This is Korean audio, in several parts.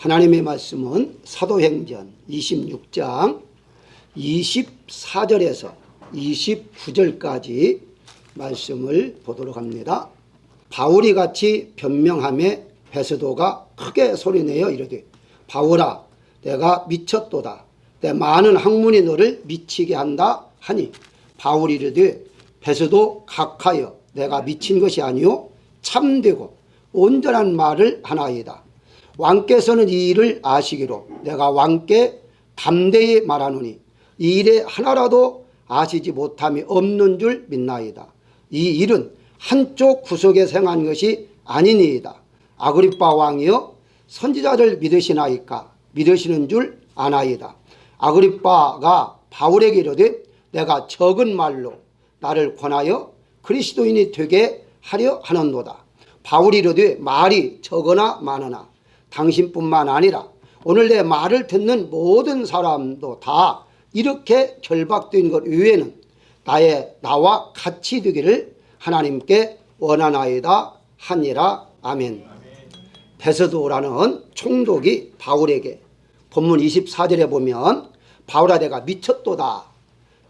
하나님의 말씀은 사도행전 26장 24절에서 29절까지 말씀을 보도록 합니다. 바울이 같이 변명하매 베스도가 크게 소리내어 이르되 바울아 내가 미쳤도다. 내 많은 학문이 너를 미치게 한다 하니 바울이 이르되 베스도 각하여 내가 미친 것이 아니요 참되고 온전한 말을 하나이다. 왕께서는 이 일을 아시기로 내가 왕께 담대히 말하노니 이 일에 하나라도 아시지 못함이 없는 줄 믿나이다. 이 일은 한쪽 구석에 생한 것이 아니니이다. 아그리빠 왕이여 선지자를 믿으시나이까? 믿으시는 줄 아나이다. 아그리빠가 바울에게 이르되 내가 적은 말로 나를 권하여 그리스도인이 되게 하려 하는도다. 바울이 이르되 말이 적으나 많으나 당신뿐만 아니라 오늘 내 말을 듣는 모든 사람도 다 이렇게 결박된 것 외에는 나와 같이 되기를 하나님께 원하나이다 하니라. 아멘. 베스도라는 총독이 바울에게 본문 24절에 보면 바울아 내가 미쳤도다.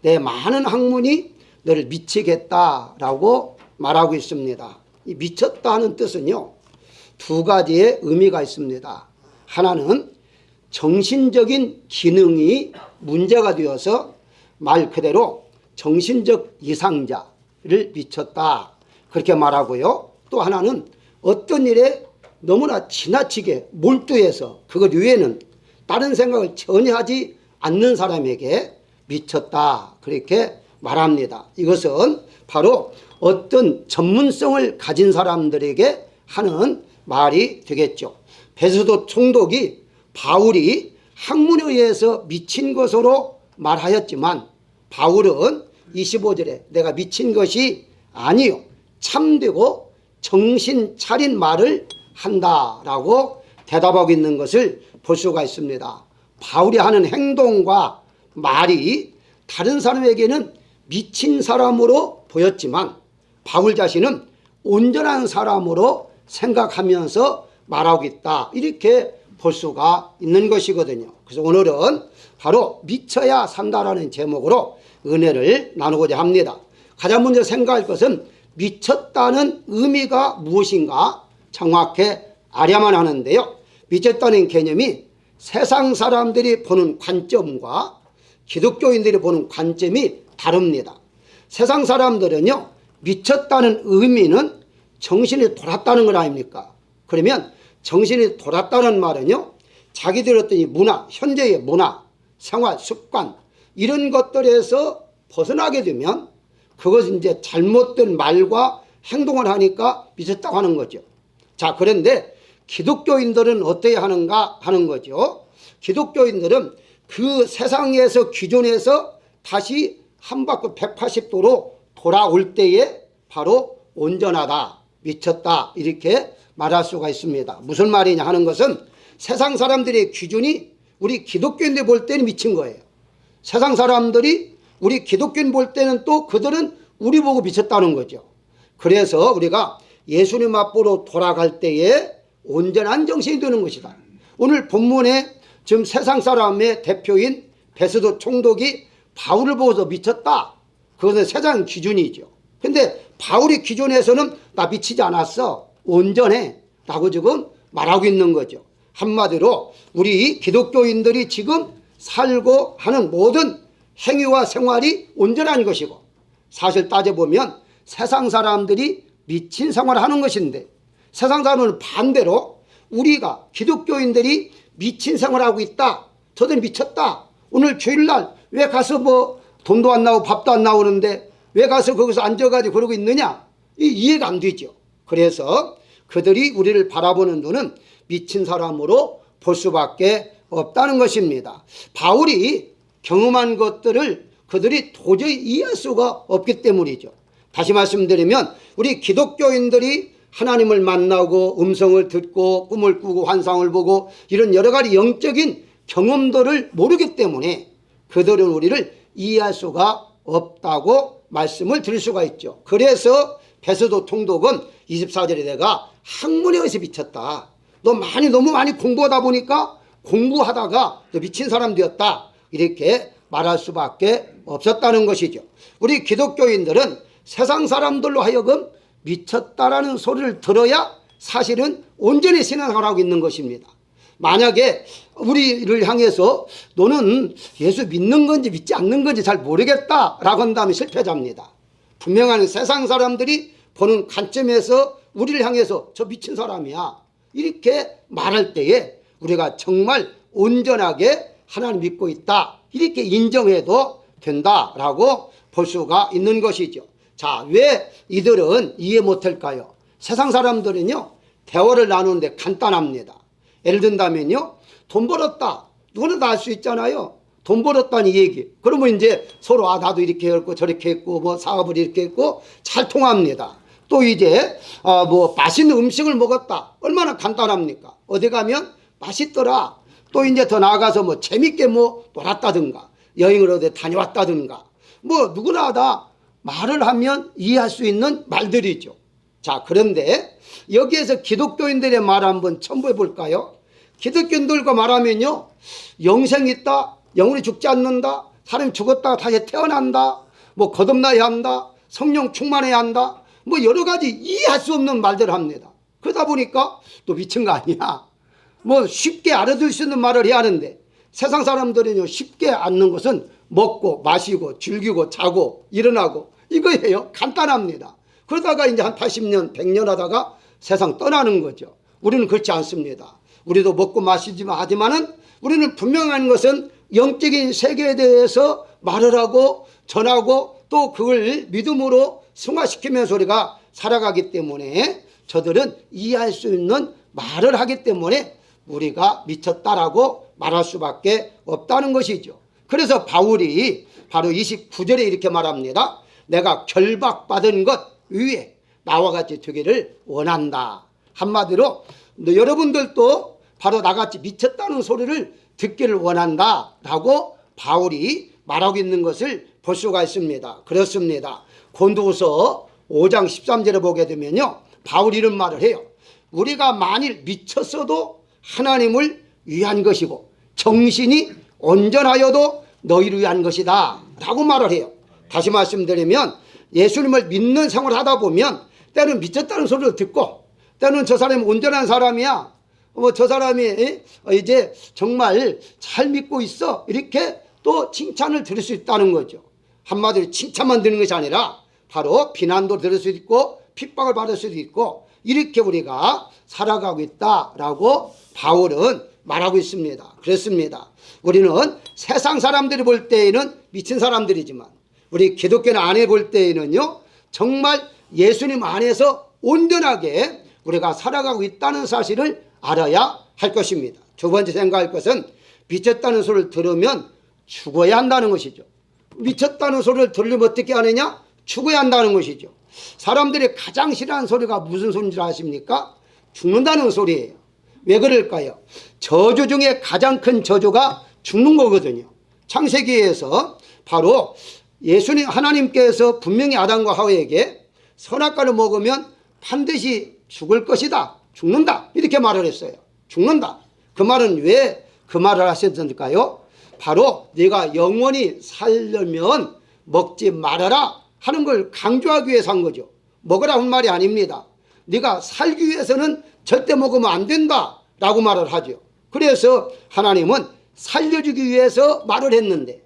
내 많은 학문이 너를 미치겠다라고 말하고 있습니다. 이 미쳤다는 뜻은요 두 가지의 의미가 있습니다. 하나는 정신적인 기능이 문제가 되어서 말 그대로 정신적 이상자를 미쳤다 그렇게 말하고요. 또 하나는 어떤 일에 너무나 지나치게 몰두해서 그것 외에는 다른 생각을 전혀 하지 않는 사람에게 미쳤다 그렇게 말합니다. 이것은 바로 어떤 전문성을 가진 사람들에게 하는 말이 되겠죠. 베스도 총독이 바울이 학문에 의해서 미친 것으로 말하였지만 바울은 25절에 내가 미친 것이 아니요 참되고 정신 차린 말을 한다라고 대답하고 있는 것을 볼 수가 있습니다. 바울이 하는 행동과 말이 다른 사람에게는 미친 사람으로 보였지만 바울 자신은 온전한 사람으로 생각하면서 말하고 있다 이렇게 볼 수가 있는 것이거든요. 그래서 오늘은 바로 미쳐야 산다라는 제목으로 은혜를 나누고자 합니다. 가장 먼저 생각할 것은 미쳤다는 의미가 무엇인가 정확히 알아야만 하는데요. 미쳤다는 개념이 세상 사람들이 보는 관점과 기독교인들이 보는 관점이 다릅니다. 세상 사람들은요 미쳤다는 의미는 정신이 돌았다는 것 아닙니까? 그러면 정신이 돌았다는 말은요 자기들 어떤 문화, 현재의 문화, 생활, 습관 이런 것들에서 벗어나게 되면 그것은 이제 잘못된 말과 행동을 하니까 미쳤다고 하는 거죠. 자, 그런데 기독교인들은 어떻게 하는가 하는 거죠. 기독교인들은 그 세상에서 기존에서 다시 한 바퀴 180도로 돌아올 때에 바로 온전하다, 미쳤다 이렇게 말할 수가 있습니다. 무슨 말이냐 하는 것은 세상 사람들의 기준이 우리 기독교인들 볼 때는 미친 거예요. 세상 사람들이 우리 기독교인 볼 때는 또 그들은 우리 보고 미쳤다는 거죠. 그래서 우리가 예수님 앞으로 돌아갈 때에 온전한 정신이 되는 것이다. 오늘 본문에 지금 세상 사람의 대표인 베스도 총독이 바울을 보고서 미쳤다. 그것은 세상 기준이죠. 근데 바울이 기존에서는 나 미치지 않았어. 온전해. 라고 지금 말하고 있는 거죠. 한마디로 우리 기독교인들이 지금 살고 하는 모든 행위와 생활이 온전한 것이고 사실 따져보면 세상 사람들이 미친 생활을 하는 것인데 세상 사람은 반대로 우리가 기독교인들이 미친 생활을 하고 있다. 저들이 미쳤다. 오늘 주일날 왜 가서 돈도 안 나오고 밥도 안 나오는데 왜 가서 거기서 앉아가지고 그러고 있느냐? 이해가 안 되죠. 그래서 그들이 우리를 바라보는 눈은 미친 사람으로 볼 수밖에 없다는 것입니다. 바울이 경험한 것들을 그들이 도저히 이해할 수가 없기 때문이죠. 다시 말씀드리면 우리 기독교인들이 하나님을 만나고 음성을 듣고 꿈을 꾸고 환상을 보고 이런 여러 가지 영적인 경험들을 모르기 때문에 그들은 우리를 이해할 수가 없다고 말씀을 드릴 수가 있죠. 그래서 베스도 총독은 24절에 내가 학문에 의해서 미쳤다. 너 너무 많이 공부하다 보니까 공부하다가 너 미친 사람 되었다. 이렇게 말할 수밖에 없었다는 것이죠. 우리 기독교인들은 세상 사람들로 하여금 미쳤다라는 소리를 들어야 사실은 온전히 신앙을 하고 있는 것입니다. 만약에 우리를 향해서 너는 예수 믿는 건지 믿지 않는 건지 잘 모르겠다라고 한다면 실패자입니다. 분명한 세상 사람들이 보는 관점에서 우리를 향해서 저 미친 사람이야 이렇게 말할 때에 우리가 정말 온전하게 하나님 믿고 있다 이렇게 인정해도 된다라고 볼 수가 있는 것이죠. 자, 왜 이들은 이해 못할까요? 세상 사람들은요 대화를 나누는데 간단합니다. 예를 든다면요 돈 벌었다 누구나 다 알 수 있잖아요. 돈 벌었다는 얘기. 그러면 이제 서로 나도 이렇게 했고 저렇게 했고 뭐 사업을 이렇게 했고 잘 통합니다. 또 이제 뭐 맛있는 음식을 먹었다. 얼마나 간단합니까? 어디 가면 맛있더라. 또 이제 더 나아가서 뭐 재밌게 뭐 놀았다든가 여행을 어디 다녀왔다든가 뭐 누구나 다 말을 하면 이해할 수 있는 말들이죠. 자, 그런데 여기에서 기독교인들의 말 한번 첨부해 볼까요? 기독교인들과 말하면요 영생이 있다, 영원히 죽지 않는다, 사람이 죽었다가 다시 태어난다, 뭐 거듭나야 한다, 성령 충만해야 한다, 뭐 여러 가지 이해할 수 없는 말들을 합니다. 그러다 보니까 또 미친 거 아니야. 뭐 쉽게 알아들 수 있는 말을 해야 하는데 세상 사람들은요 쉽게 않는 것은 먹고 마시고 즐기고 자고 일어나고 이거예요. 간단합니다. 그러다가 이제 한 80년 100년 하다가 세상 떠나는 거죠. 우리는 그렇지 않습니다. 우리도 먹고 마시지만 하지만은 우리는 분명한 것은 영적인 세계에 대해서 말을 하고 전하고 또 그걸 믿음으로 승화시키면서 우리가 살아가기 때문에 저들은 이해할 수 있는 말을 하기 때문에 우리가 미쳤다라고 말할 수밖에 없다는 것이죠. 그래서 바울이 바로 29절에 이렇게 말합니다. 내가 결박받은 것 위에 나와 같이 되기를 원한다. 한마디로 여러분들도 바로 나같이 미쳤다는 소리를 듣기를 원한다라고 바울이 말하고 있는 것을 볼 수가 있습니다. 그렇습니다. 고린도후서 5장 13절에 보게 되면요 바울이 이런 말을 해요. 우리가 만일 미쳤어도 하나님을 위한 것이고 정신이 온전하여도 너희를 위한 것이다 라고 말을 해요. 다시 말씀드리면 예수님을 믿는 생활을 하다 보면 때는 미쳤다는 소리를 듣고 때는 저 사람이 온전한 사람이야, 뭐 저 사람이 이제 정말 잘 믿고 있어 이렇게 또 칭찬을 들을 수 있다는 거죠. 한마디로 칭찬만 듣는 것이 아니라 바로 비난도 들을 수 있고 핍박을 받을 수도 있고 이렇게 우리가 살아가고 있다라고 바울은 말하고 있습니다. 그렇습니다. 우리는 세상 사람들이 볼 때에는 미친 사람들이지만 우리 기독교 안에 볼 때에는요 정말 예수님 안에서 온전하게 우리가 살아가고 있다는 사실을 알아야 할 것입니다. 두 번째 생각할 것은 미쳤다는 소리를 들으면 죽어야 한다는 것이죠. 미쳤다는 소리를 들으면 어떻게 하느냐? 죽어야 한다는 것이죠. 사람들이 가장 싫어하는 소리가 무슨 소리인지 아십니까? 죽는다는 소리예요. 왜 그럴까요? 저주 중에 가장 큰 저주가 죽는 거거든요. 창세기에서 바로 예수님 하나님께서 분명히 아담과 하와에게 선악과를 먹으면 반드시 죽을 것이다. 죽는다. 이렇게 말을 했어요. 죽는다. 그 말은 왜 그 말을 하셨을까요? 바로 네가 영원히 살려면 먹지 말아라 하는 걸 강조하기 위해서 한 거죠. 먹으라 한 말이 아닙니다. 네가 살기 위해서는 절대 먹으면 안 된다라고 말을 하죠. 그래서 하나님은 살려주기 위해서 말을 했는데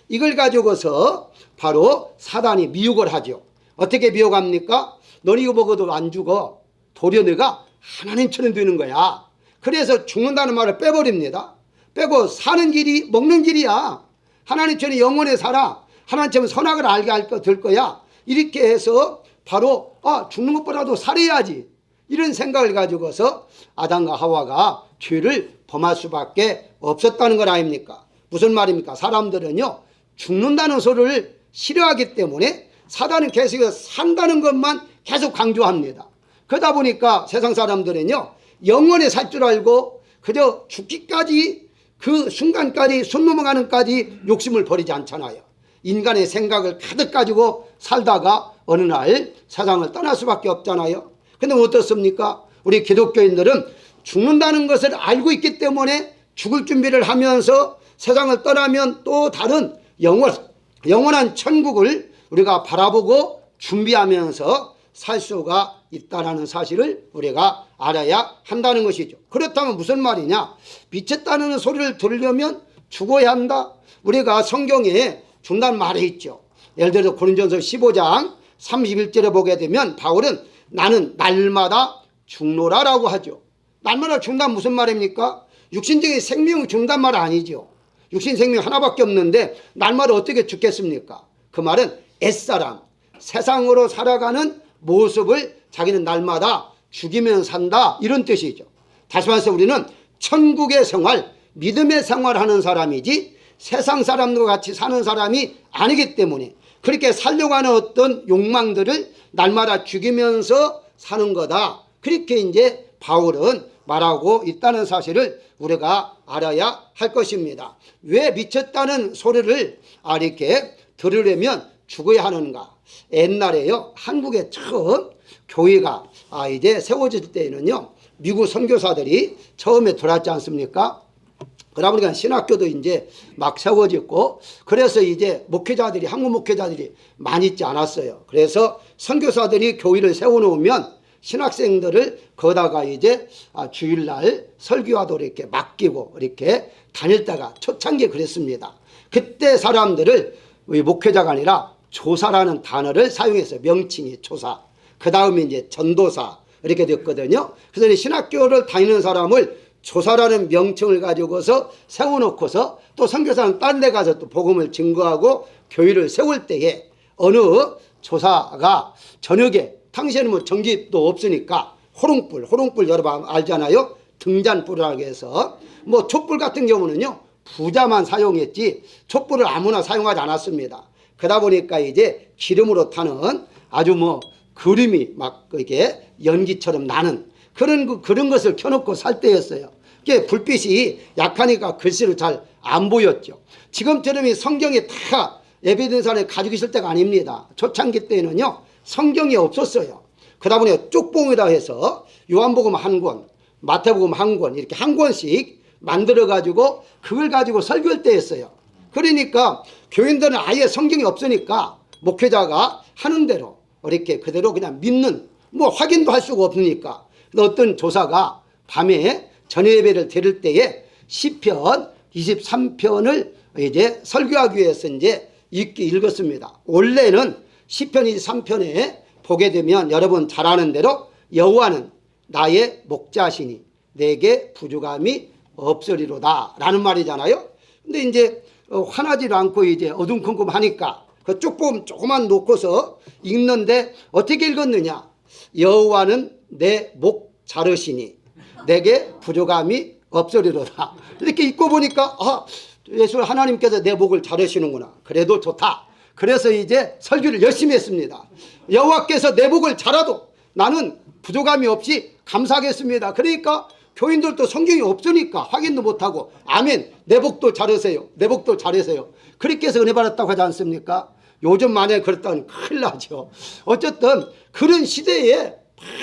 이걸 가지고서 바로 사단이 미혹을 하죠. 어떻게 미혹합니까? 넌 이거 먹어도 안 죽어. 도리어 너가 하나님처럼 되는 거야. 그래서 죽는다는 말을 빼버립니다. 빼고 사는 길이 먹는 길이야. 하나님처럼 영원히 살아. 하나님처럼 선악을 알게 될 거야. 이렇게 해서 바로 죽는 것보다도 살아야지. 이런 생각을 가지고서 아담과 하와가 죄를 범할 수밖에 없었다는 것 아닙니까? 무슨 말입니까? 사람들은요 죽는다는 소리를 싫어하기 때문에 사단은 계속해서 산다는 것만 계속 강조합니다. 그러다 보니까 세상 사람들은요 영원히 살 줄 알고 그저 죽기까지 그 순간까지 손 넘어가는까지 욕심을 버리지 않잖아요. 인간의 생각을 가득 가지고 살다가 어느 날 세상을 떠날 수밖에 없잖아요. 근데 어떻습니까? 우리 기독교인들은 죽는다는 것을 알고 있기 때문에 죽을 준비를 하면서 세상을 떠나면 또 다른 영원한 천국을 우리가 바라보고 준비하면서 살 수가 있다는 사실을 우리가 알아야 한다는 것이죠. 그렇다면 무슨 말이냐? 미쳤다는 소리를 들으려면 죽어야 한다. 우리가 성경에 준다는 말이 있죠. 예를 들어서 고린도전서 15장 31절에 보게 되면 바울은 나는 날마다 죽노라라고 하죠. 날마다 죽는다는 무슨 말입니까? 육신적인 생명을 죽는다는 말 아니죠. 육신 생명 하나밖에 없는데 날마다 어떻게 죽겠습니까? 그 말은 옛사람, 세상으로 살아가는 모습을 자기는 날마다 죽이면 산다, 이런 뜻이죠. 다시 말해서 우리는 천국의 생활, 믿음의 생활하는 사람이지 세상 사람들과 같이 사는 사람이 아니기 때문에 그렇게 살려고 하는 어떤 욕망들을 날마다 죽이면서 사는 거다. 그렇게 이제 바울은 말하고 있다는 사실을 우리가 알아야 할 것입니다. 왜 미쳤다는 소리를 이렇게 들으려면 죽어야 하는가? 옛날에요, 한국에 처음 교회가 이제 세워질 때에는요, 미국 선교사들이 처음에 들어왔지 않습니까? 그러다 보니까 신학교도 이제 막 세워졌고, 그래서 이제 목회자들이, 한국 목회자들이 많이 있지 않았어요. 그래서 선교사들이 교회를 세워놓으면 신학생들을 거다가 이제 주일날 설교와도 이렇게 맡기고 이렇게 다닐 때가 초창기에 그랬습니다. 그때 사람들을 목회자가 아니라 조사라는 단어를 사용했어요. 명칭이 조사. 그 다음에 이제 전도사 이렇게 됐거든요. 그래서 신학교를 다니는 사람을 조사라는 명칭을 가지고서 세워놓고서 또 선교사는 딴 데 가서 또 복음을 증거하고 교회를 세울 때에 어느 조사가 저녁에, 당시에는 뭐 전기도 없으니까 호롱불 여러분 알잖아요. 등잔불이라고 해서 뭐 촛불 같은 경우는요 부자만 사용했지 촛불을 아무나 사용하지 않았습니다. 그러다 보니까 이제 기름으로 타는 아주 뭐 그림이 막 이게 연기처럼 나는 그런 것을 켜놓고 살 때였어요. 이게 불빛이 약하니까 글씨로 잘 안 보였죠. 지금처럼 이 성경이 다 예배드리는 가지고 있을 때가 아닙니다. 초창기 때는요 성경이 없었어요. 그러다 보니 쪽봉이라 해서 요한복음 한 권, 마태복음 한 권, 이렇게 한 권씩 만들어 가지고 그걸 가지고 설교할 때였어요. 그러니까 교인들은 아예 성경이 없으니까 목회자가 하는 대로 이렇게 그대로 그냥 믿는, 뭐 확인도 할 수가 없으니까. 어떤 조사가 밤에 전회 예배를 드릴 때에 시편 23편을 이제 설교하기 위해서 이제 읽었습니다. 원래는 시편 23편에 보게 되면 여러분 잘 아는 대로 여호와는 나의 목자시니 내게 부족함이 없으리로다 라는 말이잖아요. 근데 이제 화나지 않고 이제 어둠컴컴 하니까 그 쪽보면 조금만 놓고서 읽는데 어떻게 읽었느냐? 여호와는 내 목 자르시니 내게 부족함이 없으리로다. 이렇게 읽고 보니까 예수 하나님께서 내 목을 자르시는구나. 그래도 좋다. 그래서 이제 설교를 열심히 했습니다. 여호와께서 내 목을 자라도 나는 부족함이 없이 감사하겠습니다. 그러니까 교인들도 성경이 없으니까 확인도 못하고 아멘, 내 목도 자르세요, 내 목도 자르세요. 그렇게 해서 은혜 받았다고 하지 않습니까? 요즘 만약에 그랬다면 큰일 나죠. 어쨌든 그런 시대에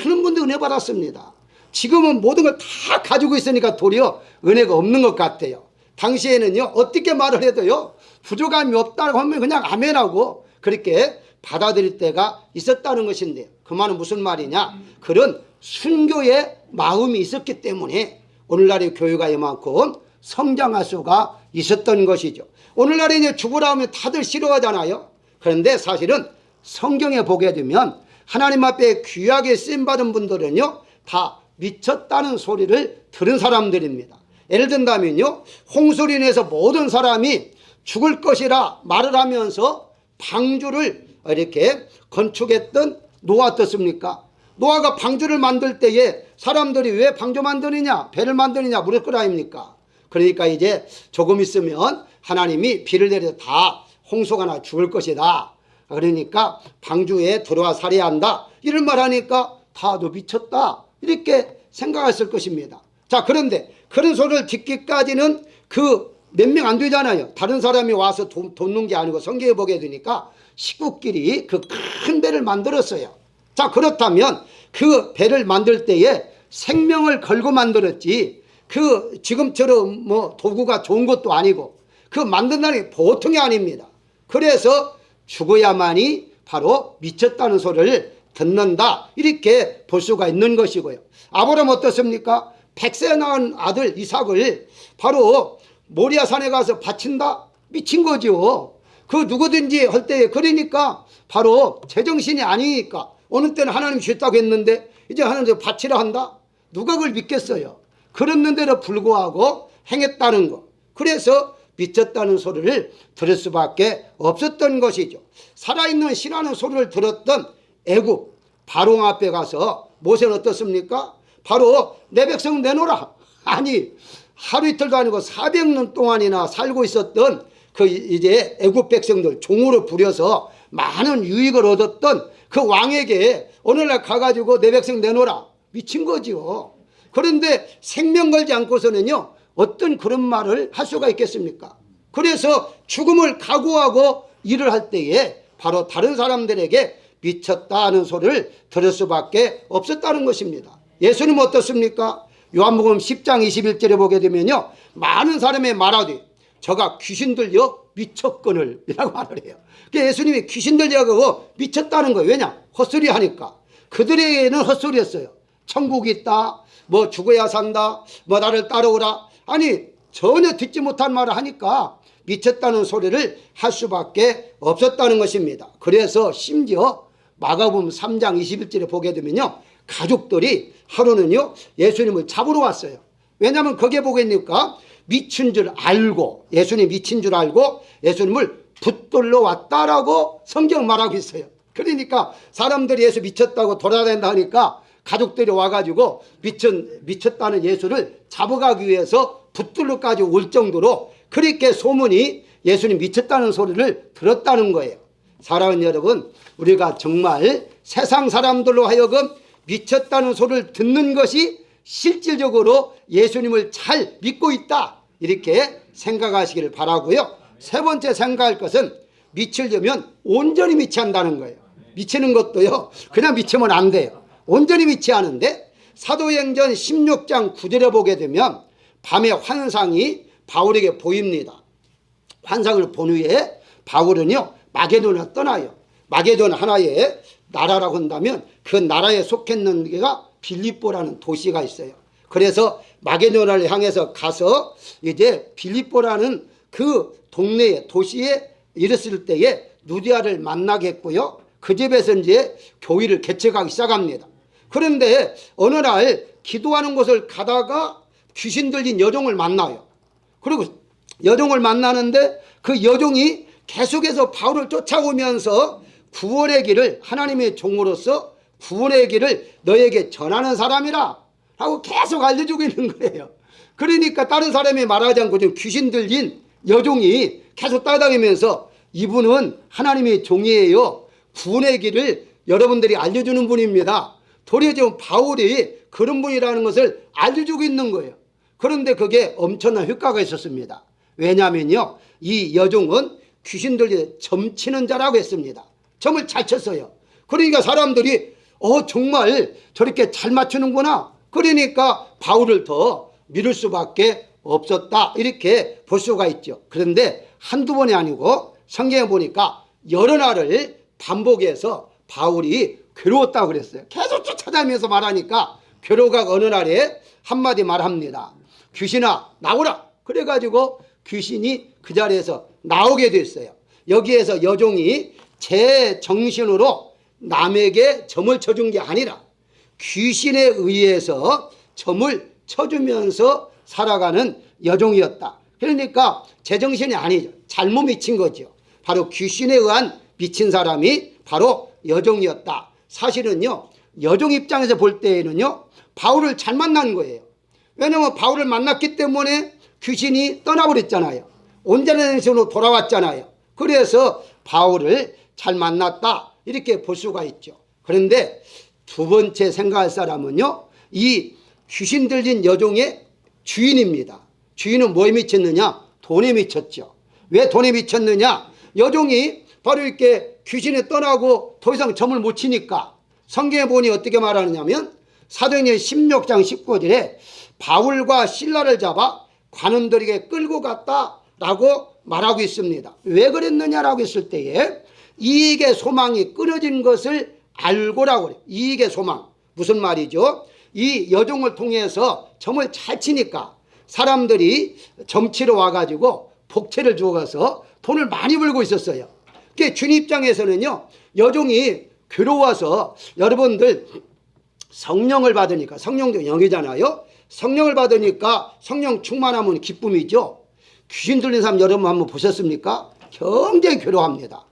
많은 분들이 은혜 받았습니다. 지금은 모든 걸 다 가지고 있으니까 도리어 은혜가 없는 것 같아요. 당시에는요 어떻게 말을 해도요 부족함이 없다고 하면 그냥 아멘하고 그렇게 받아들일 때가 있었다는 것인데, 그 말은 무슨 말이냐? 그런 순교의 마음이 있었기 때문에 오늘날의 교회가 이만큼 성장할 수가 있었던 것이죠. 오늘날에 이제 죽으라 하면 다들 싫어하잖아요. 그런데 사실은 성경에 보게 되면 하나님 앞에 귀하게 쓰임받은 분들은요 다 미쳤다는 소리를 들은 사람들입니다. 예를 든다면요 홍수로 인해서 모든 사람이 죽을 것이라 말을 하면서 방주를 이렇게 건축했던 노아 어떻습니까? 노아가 방주를 만들 때에 사람들이 왜 방주 만드느냐, 배를 만드느냐 물을 거 아닙니까? 그러니까 이제 조금 있으면 하나님이 비를 내려 다 홍수가 나 죽을 것이다. 그러니까 방주에 들어와 살아야 한다. 이런 말 하니까 다 너 미쳤다. 이렇게 생각했을 것입니다. 자, 그런데 그런 소리를 듣기까지는 그 몇 명 안 되잖아요. 다른 사람이 와서 돕는 게 아니고 성경에 보게 되니까 식구끼리 그 큰 배를 만들었어요. 자, 그렇다면 그 배를 만들 때에 생명을 걸고 만들었지 그 지금처럼 뭐 도구가 좋은 것도 아니고 그 만든다는 게 보통이 아닙니다. 그래서 죽어야만이 바로 미쳤다는 소리를 듣는다 이렇게 볼 수가 있는 것이고요. 아브라함 어떻습니까? 100세 낳은 아들 이삭을 바로 모리아 산에 가서 바친다? 미친 거죠. 그 누구든지 할 때 그러니까 바로 제정신이 아니니까 어느 때는 하나님 주셨다고 했는데 이제 하나님 바치라 한다? 누가 그걸 믿겠어요? 그랬는데도 불구하고 행했다는 거. 그래서 미쳤다는 소리를 들을 수밖에 없었던 것이죠. 살아있는 신하는 소리를 들었던 애굽 바로 앞에 가서 모세는 어떻습니까? 바로 내 백성 내놓으라. 아니 하루 이틀도 아니고 400년 동안이나 살고 있었던 그 이제 애굽 백성들 종으로 부려서 많은 유익을 얻었던 그 왕에게 오늘날 가가지고 내 백성 내놓으라. 미친 거지요. 그런데 생명 걸지 않고서는요 어떤 그런 말을 할 수가 있겠습니까? 그래서 죽음을 각오하고 일을 할 때에 바로 다른 사람들에게 미쳤다는 소리를 들을 수밖에 없었다는 것입니다. 예수님은 어떻습니까? 요한복음 10장 21절에 보게 되면요 많은 사람이 말하되 저가 귀신 들려 미쳤거늘 이라고 말을 해요. 그러니까 예수님이 귀신 들려고 미쳤다는 거예요. 왜냐? 헛소리 하니까. 그들에게는 헛소리였어요. 천국이 있다, 뭐 죽어야 산다, 뭐 나를 따라오라. 아니 전혀 듣지 못한 말을 하니까 미쳤다는 소리를 할 수밖에 없었다는 것입니다. 그래서 심지어 마가복음 3장 21절에 보게 되면요 가족들이 하루는요 예수님을 잡으러 왔어요. 왜냐하면 거기에 보겠습니까? 미친 줄 알고 예수님 미친 줄 알고 예수님을 붙들러 왔다라고 성경 말하고 있어요. 그러니까 사람들이 예수 미쳤다고 돌아다닌다 하니까 가족들이 와가지고 미쳤다는 예수를 잡아가기 위해서 붙들러까지 올 정도로 그렇게 소문이 예수님 미쳤다는 소리를 들었다는 거예요. 사랑하는 여러분, 우리가 정말 세상 사람들로 하여금 미쳤다는 소리를 듣는 것이 실질적으로 예수님을 잘 믿고 있다 이렇게 생각하시기를 바라고요. 세 번째 생각할 것은 미치려면 온전히 미치한다는 거예요. 미치는 것도요 그냥 미치면 안 돼요. 온전히 미치하는데 사도행전 16장 9절에 보게 되면 밤에 환상이 바울에게 보입니다. 환상을 본 후에 바울은요 마게도나 떠나요. 마게도나 하나의 나라라고 한다면 그 나라에 속했는 게가 빌립보라는 도시가 있어요. 그래서 마게도나를 향해서 가서 이제 빌립보라는 그 동네에 도시에 이르렀을 때에 누디아를 만나겠고요. 그 집에서 이제 교회를 개척하기 시작합니다. 그런데 어느 날 기도하는 곳을 가다가 귀신 들린 여종을 만나요. 그리고 여종을 만나는데 그 여종이 계속해서 바울을 쫓아오면서 구원의 길을 하나님의 종으로서 구원의 길을 너에게 전하는 사람이라 하고 계속 알려주고 있는 거예요. 그러니까 다른 사람이 말하지 않고 지금 귀신 들린 여종이 계속 따라다니면서 이분은 하나님의 종이에요. 구원의 길을 여러분들이 알려주는 분입니다. 도리어 지금 바울이 그런 분이라는 것을 알려주고 있는 거예요. 그런데 그게 엄청난 효과가 있었습니다. 왜냐하면요 이 여종은 귀신 들려 점치는 자라고 했습니다. 점을 잘 쳤어요. 그러니까 사람들이 정말 저렇게 잘 맞추는구나. 그러니까 바울을 더 믿을 수밖에 없었다 이렇게 볼 수가 있죠. 그런데 한두 번이 아니고 성경에 보니까 여러 날을 반복해서 바울이 괴로웠다고 그랬어요. 계속 쫓아다니면서 말하니까 괴로워가 어느 날에 한마디 말합니다. 귀신아 나오라. 그래가지고 귀신이 그 자리에서 나오게 됐어요. 여기에서 여종이 제 정신으로 남에게 점을 쳐준 게 아니라 귀신에 의해서 점을 쳐주면서 살아가는 여종이었다. 그러니까 제정신이 아니죠. 잘못 미친 거죠. 바로 귀신에 의한 미친 사람이 바로 여종이었다. 사실은요 여종 입장에서 볼 때에는요 바울을 잘 만난 거예요. 왜냐하면 바울을 만났기 때문에 귀신이 떠나버렸잖아요. 온전한 정신으로 돌아왔잖아요. 그래서 바울을 잘 만났다 이렇게 볼 수가 있죠. 그런데 두 번째 생각할 사람은요 이 귀신 들린 여종의 주인입니다. 주인은 뭐에 미쳤느냐? 돈에 미쳤죠. 왜 돈에 미쳤느냐? 여종이 바로 이렇게 귀신이 떠나고 더 이상 점을 못 치니까 성경에 보니 어떻게 말하느냐면 사도행전 16장 19절에 바울과 실라를 잡아 관원들에게 끌고 갔다라고 말하고 있습니다. 왜 그랬느냐라고 했을 때에 이익의 소망이 끊어진 것을 알고라고 그래요. 이익의 소망. 무슨 말이죠? 이 여종을 통해서 점을 잘 치니까 사람들이 점치러 와가지고 복채를 주어서 돈을 많이 벌고 있었어요. 그게 주님 입장에서는요, 여종이 괴로워서 여러분들 성령을 받으니까, 성령도 영이잖아요. 성령을 받으니까 성령 충만하면 기쁨이죠. 귀신 들린 사람 여러분 한번 보셨습니까? 굉장히 괴로워합니다.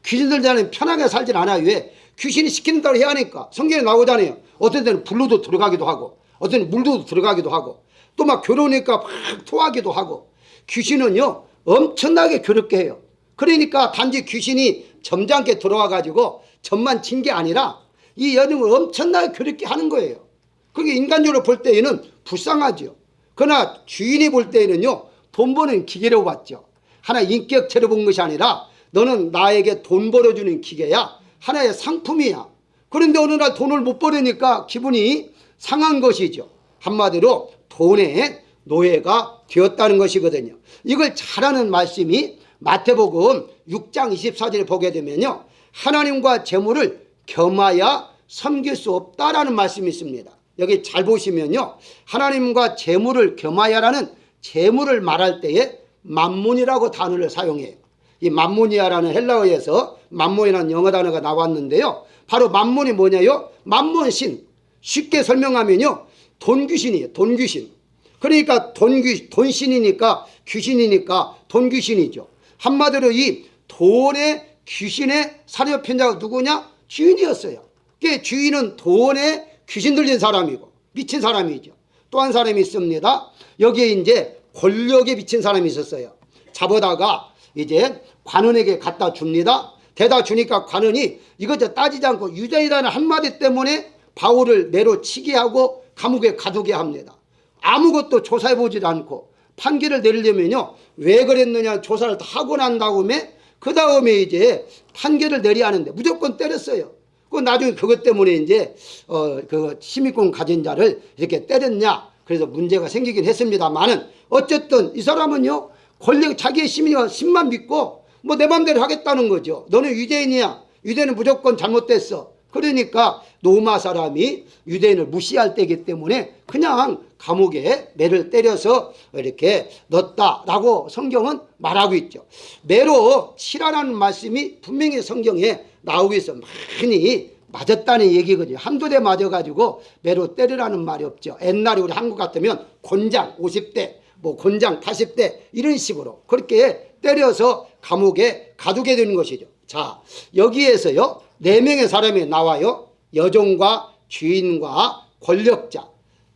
귀신 들린 사람은 편하게 살질 않아요. 왜? 귀신이 시키는 대로 해야 하니까. 성경에 나오잖아요. 어떤 때는 불로도 들어가기도 하고, 어떤 때는 물도 들어가기도 하고, 또 막 괴로우니까 막 토하기도 하고. 귀신은요 엄청나게 괴롭게 해요. 그러니까 단지 귀신이 점잖게 들어와 가지고 점만 친 게 아니라 이 여종을 엄청나게 괴롭게 하는 거예요. 그게 인간적으로 볼 때에는 불쌍하죠. 그러나 주인이 볼 때에는요, 돈 버는 기계로 봤죠. 하나의 인격체로 본 것이 아니라 너는 나에게 돈 벌어주는 기계야. 하나의 상품이야. 그런데 어느 날 돈을 못 벌으니까 기분이 상한 것이죠. 한마디로 돈의 노예가 되었다는 것이거든요. 이걸 잘하는 말씀이 마태복음 6장 24절에 보게 되면요, 하나님과 재물을 겸하여 섬길 수 없다라는 말씀이 있습니다. 여기 잘 보시면요, 하나님과 재물을 겸하여라는 재물을 말할 때에 만몬이라고 단어를 사용해요. 이 만몬이야라는 헬라어에서 만몬이라는 영어 단어가 나왔는데요, 바로 만몬이 뭐냐요? 만몬신. 쉽게 설명하면요, 돈귀신이에요. 돈귀신. 그러니까 돈신이니까 귀신이니까 돈귀신이죠. 한마디로 이 돈의 귀신의 사료편자가 누구냐? 주인이었어요. 그 주인은 돈에 귀신 들린 사람이고 미친 사람이죠. 또 한 사람이 있습니다. 여기에 이제 권력에 미친 사람이 있었어요. 잡아다가 이제 관원에게 갖다 줍니다. 대다 주니까 관원이 이것저 따지지 않고 유대인이라는 한마디 때문에 바울을 매로 치게 하고 감옥에 가두게 합니다. 아무것도 조사해보지도 않고 판결을 내리려면요, 왜 그랬느냐 조사를 다 하고 난 다음에 그 다음에 이제 판결을 내려야 하는데 무조건 때렸어요. 그 나중에 그것 때문에 이제 그 시민권 가진 자를 이렇게 때렸냐, 그래서 문제가 생기긴 했습니다만은 어쨌든 이 사람은요, 권력 자기의 신만 믿고 뭐 내 맘대로 하겠다는 거죠. 너는 유대인이야. 유대인은 무조건 잘못됐어. 그러니까 로마 사람이 유대인을 무시할 때이기 때문에 그냥 감옥에 매를 때려서 이렇게 넣었다라고 성경은 말하고 있죠. 매로 치라라는 말씀이 분명히 성경에 나오고 있어. 많이 맞았다는 얘기거든요. 한두 대 맞아가지고 매로 때리라는 말이 없죠. 옛날에 우리 한국 같으면 곤장 50대, 뭐 곤장 80대 이런 식으로 그렇게 때려서 감옥에 가두게 되는 것이죠. 자, 여기에서요, 4명의 사람이 나와요. 여종과 주인과 권력자.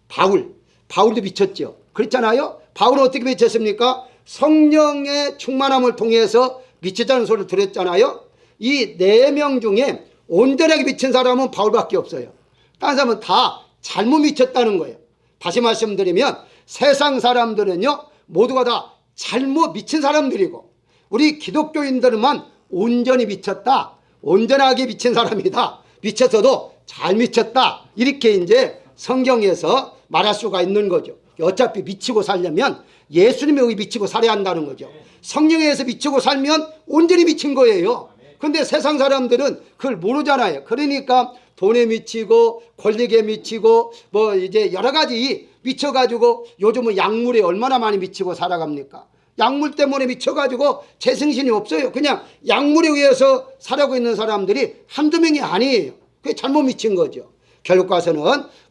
바울도 미쳤죠. 그렇잖아요. 바울은 어떻게 미쳤습니까? 성령의 충만함을 통해서 미쳤다는 소리를 들었잖아요. 이 4명 중에 온전하게 미친 사람은 바울밖에 없어요. 다른 사람은 다 잘못 미쳤다는 거예요. 다시 말씀드리면 세상 사람들은요, 모두가 다 잘못 미친 사람들이고 우리 기독교인들만 온전히 미쳤다, 온전하게 미친 사람이다, 미쳤어도 잘 미쳤다, 이렇게 이제 성경에서 말할 수가 있는 거죠. 어차피 미치고 살려면 예수님에 의해 미치고 살아야 한다는 거죠. 성령에 의해서 미치고 살면 온전히 미친 거예요. 근데 세상 사람들은 그걸 모르잖아요. 그러니까 돈에 미치고 권력에 미치고 뭐 이제 여러 가지 미쳐가지고 요즘은 약물에 얼마나 많이 미치고 살아갑니까? 약물 때문에 미쳐가지고 제정신이 없어요. 그냥 약물에 의해서 살아가고 있는 사람들이 한두 명이 아니에요. 그게 잘못 미친 거죠. 결국 가서는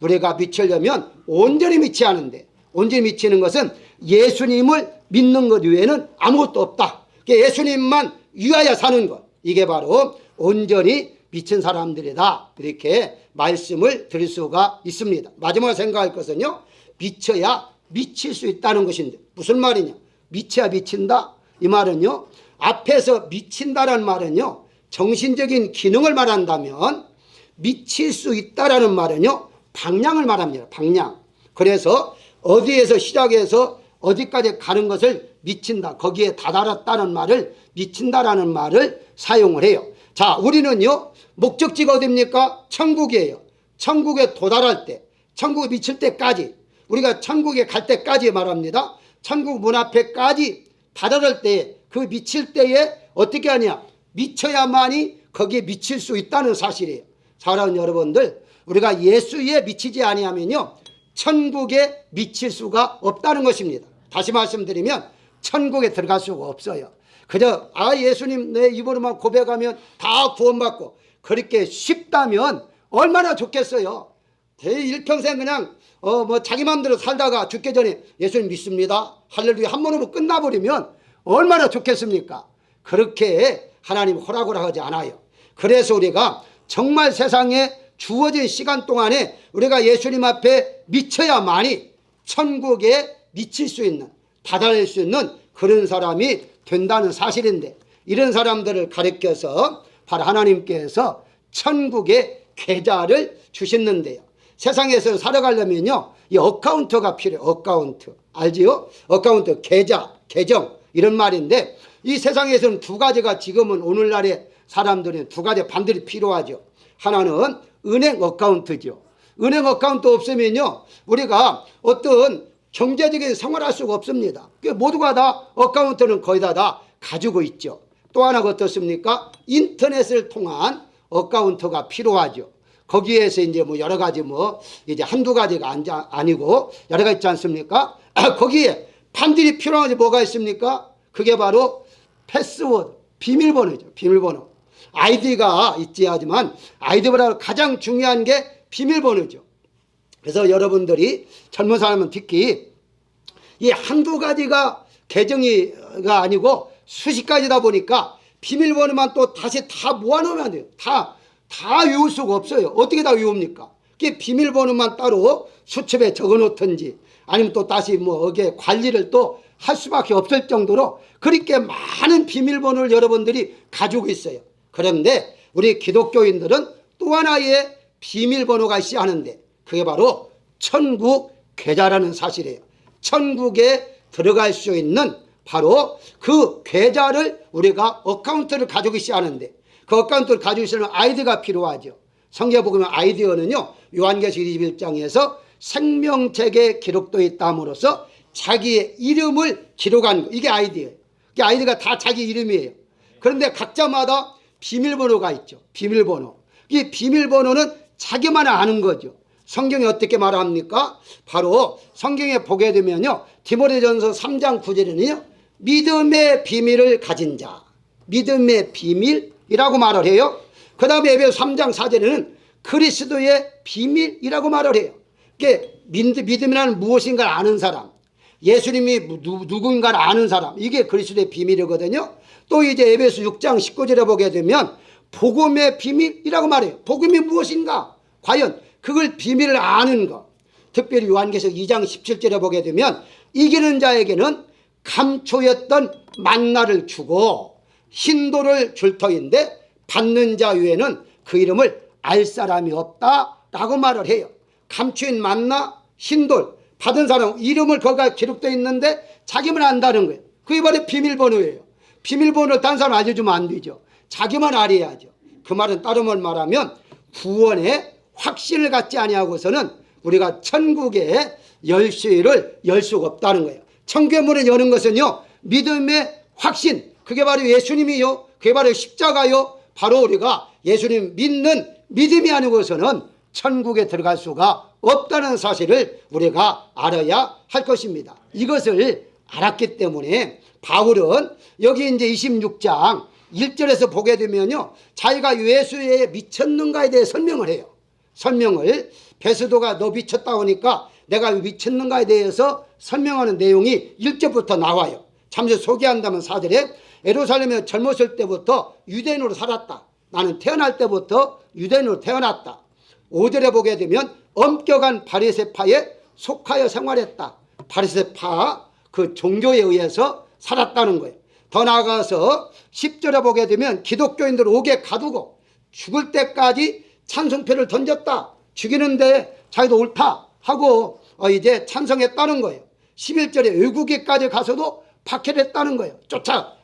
우리가 미치려면 온전히 미치야 하는데, 온전히 미치는 것은 예수님을 믿는 것 외에는 아무것도 없다. 예수님만 위하여 사는 것, 이게 바로 온전히 미친 사람들이다, 이렇게 말씀을 드릴 수가 있습니다. 마지막으로 생각할 것은요, 미쳐야 미칠 수 있다는 것인데 무슨 말이냐? 미쳐야 미친다? 이 말은요, 앞에서 미친다라는 말은요, 정신적인 기능을 말한다면 미칠 수 있다라는 말은요, 방향을 말합니다. 방향. 그래서 어디에서 시작해서 어디까지 가는 것을 미친다, 거기에 다다랐다는 말을 미친다라는 말을 사용을 해요. 자, 우리는요, 목적지가 어디입니까? 천국이에요. 천국에 도달할 때 천국에 미칠 때까지, 우리가 천국에 갈 때까지 말합니다. 천국 문 앞에까지 다다를 때에, 그 미칠 때에 어떻게 하냐, 미쳐야만이 거기에 미칠 수 있다는 사실이에요. 사랑하는 여러분들, 우리가 예수에 미치지 아니하면요 천국에 미칠 수가 없다는 것입니다. 다시 말씀드리면 천국에 들어갈 수가 없어요. 그저 예수님 내 입으로만 고백하면 다 구원받고, 그렇게 쉽다면 얼마나 좋겠어요. 일평생 그냥 자기 마음대로 살다가 죽기 전에 예수님 믿습니다, 할렐루야 한 번으로 끝나버리면 얼마나 좋겠습니까? 그렇게 하나님 호락호락하지 않아요. 그래서 우리가 정말 세상에 주어진 시간 동안에 우리가 예수님 앞에 미쳐야만이 천국에 미칠 수 있는, 다다를 수 있는 그런 사람이 된다는 사실인데, 이런 사람들을 가리켜서 바로 하나님께서 천국의 계좌를 주셨는데요. 세상에서 살아가려면요 이 어카운트가 필요해요. 어카운트 알지요? 어카운트, 계좌, 계정 이런 말인데, 이 세상에서는 두 가지가 지금은 오늘날의 사람들은 두 가지 반드시 필요하죠. 하나는 은행 어카운트죠. 은행 어카운트 없으면요 우리가 어떤 경제적인 생활할 수가 없습니다. 모두가 다 어카운트는 거의 다 가지고 있죠. 또 하나가 어떻습니까? 인터넷을 통한 어카운트가 필요하죠. 거기에서 이제 뭐 여러 가지 이제 한두 가지가 아니고 여러 가지 있지 않습니까? 거기에 반드시 필요한 게 뭐가 있습니까? 그게 바로 패스워드, 비밀번호죠. 비밀번호. 아이디가 있지 하지만 아이디보다 가장 중요한 게 비밀번호죠. 그래서 여러분들이 젊은 사람은 특히 이 한두 가지가 계정이가 아니고 수십 가지다 보니까 비밀번호만 또 다시 다 모아놓으면 안 돼요. 다 외울 수가 없어요. 어떻게 다 외웁니까? 그게 비밀번호만 따로 수첩에 적어 놓든지 아니면 또 다시 어게 관리를 또 할 수밖에 없을 정도로 그렇게 많은 비밀번호를 여러분들이 가지고 있어요. 그런데 우리 기독교인들은 또 하나의 비밀번호가 있어야 하는데, 그게 바로 천국 계좌라는 사실이에요. 천국에 들어갈 수 있는 바로 그 계좌를 우리가 어카운트를 가지고 있어야 하는데, 그 어카운트를 가지고 있으면 아이디가 필요하죠. 성경에 보면 아이디어는요 요한계시록 21장에서 생명책에 기록되어 있다므로써 자기의 이름을 기록한 거, 이게 아이디어예요. 이게 아이디가 다 자기 이름이에요. 그런데 각자마다 비밀번호가 있죠. 비밀번호. 이 비밀번호는 자기만 아는 거죠. 성경이 어떻게 말합니까? 바로 성경에 보게 되면요 디모데전서 3장 9절에는요 믿음의 비밀을 가진 자, 믿음의 비밀이라고 말을 해요. 그 다음에 에베소 3장 4절에는 그리스도의 비밀이라고 말을 해요. 이게 믿음이라는 무엇인가를 아는 사람, 예수님이 누군가를 아는 사람, 이게 그리스도의 비밀이거든요. 또 이제 에베소 6장 19절에 보게 되면 복음의 비밀이라고 말해요. 복음이 무엇인가? 과연 그걸 비밀을 아는 것. 특별히 요한계시록 2장 17절에 보게 되면 이기는 자에게는 감초였던 만나를 주고 흰돌을 줄 터인데 받는 자 외에는 그 이름을 알 사람이 없다라고 말을 해요. 감초인 만나, 흰돌 받은 사람 이름을 거기가 기록되어 있는데 자기만 안다는 거예요. 그게 바로 비밀번호예요. 비밀번호를 다른 사람 알려주면 안 되죠. 자기만 알아야죠. 그 말은 다른 말하면 구원의 확신을 갖지 아니하고서는 우리가 천국의 열쇠를 열 수가 없다는 거예요. 천국의 문을 여는 것은요 믿음의 확신, 그게 바로 예수님이요, 그게 바로 십자가요, 바로 우리가 예수님 믿는 믿음이 아니고서는 천국에 들어갈 수가 없다는 사실을 우리가 알아야 할 것입니다. 이것을 알았기 때문에 바울은 여기 이제 26장 1절에서 보게 되면요 자기가 예수에 미쳤는가에 대해 설명을 해요. 설명을 베스도가 너 미쳤다 하니까 내가 미쳤는가에 대해서 설명하는 내용이 1절부터 나와요. 잠시 소개한다면 4절에 예루살렘에 젊었을 때부터 유대인으로 살았다. 나는 태어날 때부터 유대인으로 태어났다. 5절에 보게 되면 엄격한 바리새파에 속하여 생활했다. 바리새파 그 종교에 의해서 살았다는 거예요. 더 나아가서 10절에 보게 되면 기독교인들 옥에 가두고 죽을 때까지 찬송표를 던졌다. 죽이는데 자기도 옳다 하고 이제 찬성했다는 거예요. 11절에 외국에까지 가서도 박해했다는 거예요.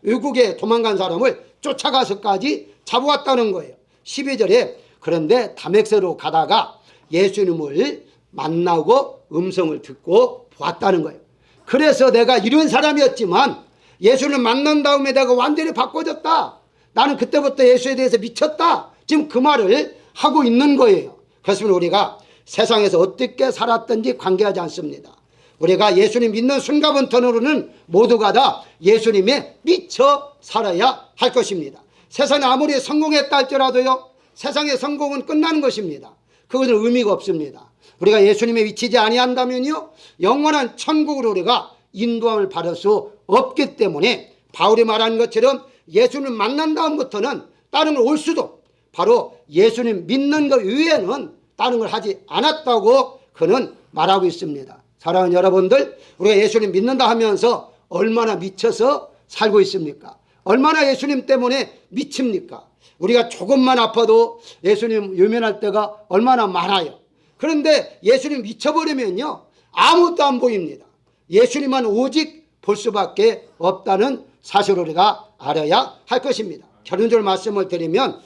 외국에 도망간 사람을 쫓아가서까지 잡아왔다는 거예요. 12절에 그런데 다메섹으로 가다가 예수님을 만나고 음성을 듣고 보았다는 거예요. 그래서 내가 이런 사람이었지만 예수를 만난 다음에 내가 완전히 바꿔졌다. 나는 그때부터 예수에 대해서 미쳤다. 지금 그 말을 하고 있는 거예요. 그렇습니다. 우리가 세상에서 어떻게 살았든지 관계하지 않습니다. 우리가 예수님 믿는 순간부터는 모두가 다 예수님에 미쳐 살아야 할 것입니다. 세상에 아무리 성공했다 할지라도요, 세상의 성공은 끝나는 것입니다. 그것은 의미가 없습니다. 우리가 예수님에 미치지 아니한다면요, 영원한 천국으로 우리가 인도함을 받을 수 없기 때문에 바울이 말한 것처럼 예수님 만난 다음부터는 다른 걸 올 수도, 바로 예수님 믿는 것 외에는 다른 걸 하지 않았다고 그는 말하고 있습니다. 사랑하는 여러분들, 우리가 예수님 믿는다 하면서 얼마나 미쳐서 살고 있습니까? 얼마나 예수님 때문에 미칩니까? 우리가 조금만 아파도 예수님 유면할 때가 얼마나 많아요. 그런데 예수님 미쳐버리면요, 아무것도 안 보입니다. 예수님만 오직 볼 수밖에 없다는 사실을 우리가 알아야 할 것입니다. 결론적으로 말씀을 드리면,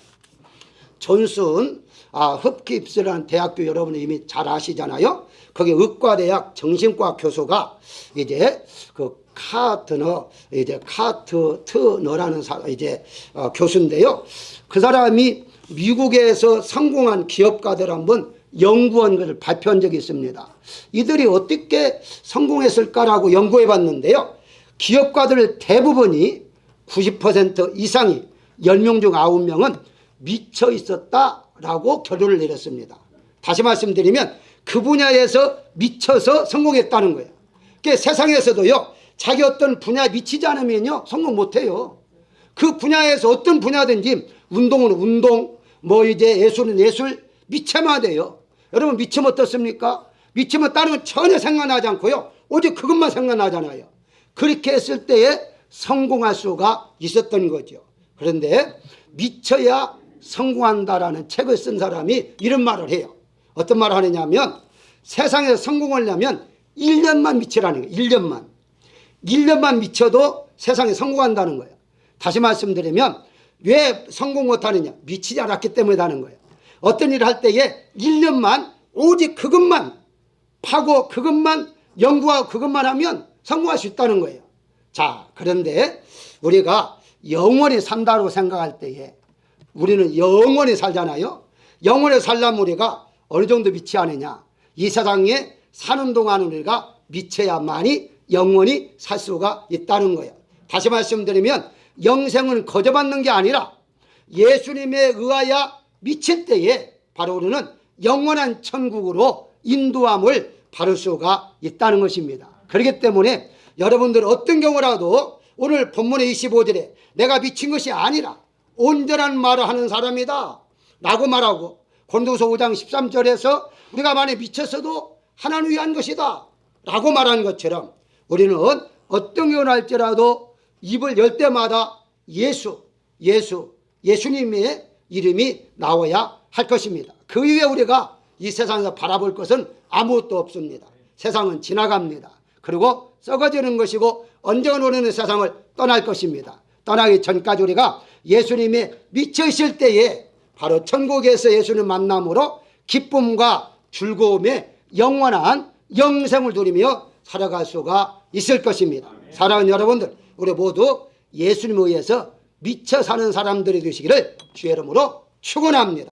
존슨 흡기입스라는 대학교 여러분이 이미 잘 아시잖아요. 거기 의과대학 정신과 교수가 이제 그 카트너라는 교수인데요. 그 사람이 미국에서 성공한 기업가들 한번 연구한 것을 발표한 적이 있습니다. 이들이 어떻게 성공했을까라고 연구해 봤는데요. 기업가들 대부분이 90% 이상이 10명 중 9명은 미쳐 있었다라고 결론을 내렸습니다. 다시 말씀드리면 그 분야에서 미쳐서 성공했다는 거예요. 그러니까 세상에서도요, 자기 어떤 분야에 미치지 않으면요, 성공 못해요. 그 분야에서 어떤 분야든지, 운동은 운동, 예술은 예술, 미쳐만 돼요. 여러분, 미치면 어떻습니까? 미치면 다른 건 전혀 생각나지 않고요, 오직 그것만 생각나잖아요. 그렇게 했을 때에 성공할 수가 있었던 거죠. 그런데 미쳐야 성공한다라는 책을 쓴 사람이 이런 말을 해요. 어떤 말을 하느냐면, 세상에서 성공을 하려면 1년만 미치라는 거예요. 1년만 미쳐도 세상에 성공한다는 거예요. 다시 말씀드리면, 왜 성공 못하느냐? 미치지 않았기 때문에 하는 거예요. 어떤 일을 할 때에 1년만 오직 그것만 파고 그것만 연구하고 그것만 하면 성공할 수 있다는 거예요. 자, 그런데 우리가 영원히 산다고 생각할 때에 우리는 영원히 살잖아요. 영원히 살려면 우리가 어느 정도 미치 않느냐? 이 세상에 사는 동안 우리가 미쳐야만이 영원히 살 수가 있다는 거예요. 다시 말씀드리면, 영생은 거저받는 게 아니라 예수님에 의하여 미칠 때에 바로 우리는 영원한 천국으로 인도함을 받을 수가 있다는 것입니다. 그렇기 때문에 여러분들 어떤 경우라도 오늘 본문의 25절에 내가 미친 것이 아니라 온전한 말을 하는 사람이다 라고 말하고, 고린도후서 5장 13절에서 우리가 만약에 미쳤어도 하나님 위한 것이다 라고 말하는 것처럼, 우리는 어떤 경우를 할지라도 입을 열 때마다 예수님의 이름이 나와야 할 것입니다. 그 이후에 우리가 이 세상에서 바라볼 것은 아무것도 없습니다. 세상은 지나갑니다. 그리고 썩어지는 것이고 언젠가 오는 세상을 떠날 것입니다. 떠나기 전까지 우리가 예수님이 미쳐 있을 때에 바로 천국에서 예수님 만남으로 기쁨과 즐거움에 영원한 영생을 누리며 살아갈 수가 있을 것입니다. 사랑하는 여러분들, 우리 모두 예수님에 의해서 미쳐 사는 사람들이 되시기를 주의 이름으로 축원합니다.